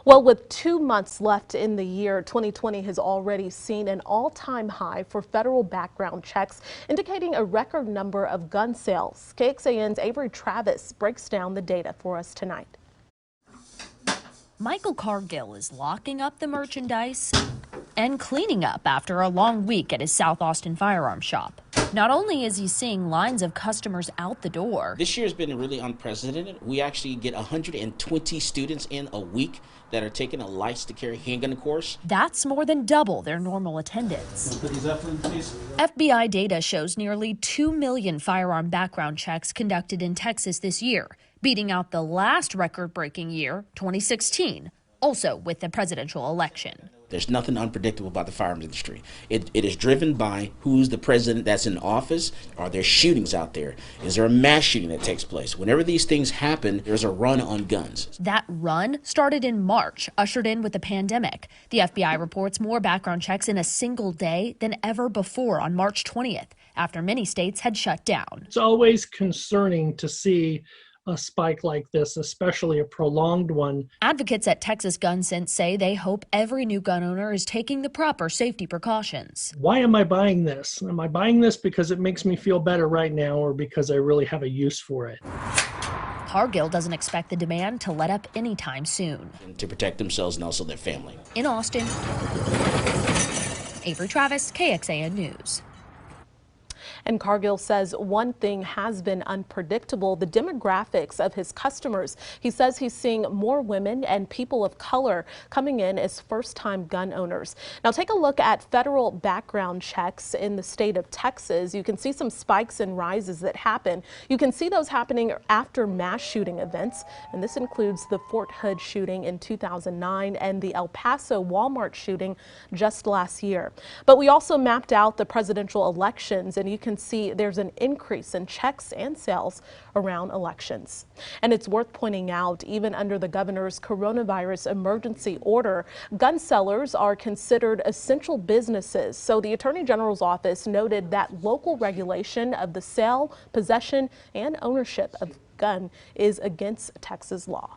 Well, with 2 months left in the year, 2020 has already seen an all-time high for federal background checks, indicating a record number of gun sales. KXAN's Avery Travis breaks down the data for us tonight. Michael Cargill is locking up the merchandise and cleaning up after a long week at his South Austin firearm shop. Not only is he seeing lines of customers out the door. This year has been really unprecedented. We actually get 120 students in a week that are taking a license to carry handgun course. That's more than double their normal attendance. Put these up, please. FBI data shows nearly 2 million firearm background checks conducted in Texas this year, beating out the last record-breaking year, 2016, also with the presidential election. There's nothing unpredictable about the firearms industry. It is driven by who's the president that's in office. Are there shootings out there? Is there a mass shooting that takes place? Whenever these things happen, there's a run on guns. That run started in March, ushered in with the pandemic. The FBI reports more background checks in a single day than ever before on March 20th, after many states had shut down. It's always concerning to see a spike like this, especially a prolonged one. Advocates at Texas Gun Sense say they hope every new gun owner is taking the proper safety precautions. Why am I buying this? Am I buying this because it makes me feel better right now or because I really have a use for it? Cargill doesn't expect the demand to let up anytime soon. And to protect themselves and also their family. In Austin, Avery Travis, KXAN News. And Cargill says one thing has been unpredictable: the demographics of his customers. He says he's seeing more women and people of color coming in as first-time gun owners. Now take a look at federal background checks in the state of Texas. You can see some spikes and rises that happen. You can see those happening after mass shooting events, and this includes the Fort Hood shooting in 2009 and the El Paso Walmart shooting just last year. But we also mapped out the presidential elections, and you can see there's an increase in checks and sales around elections. And it's worth pointing out, even under the governor's coronavirus emergency order, gun sellers are considered essential businesses. So the Attorney General's office noted that local regulation of the sale, possession, and ownership of gun is against Texas law.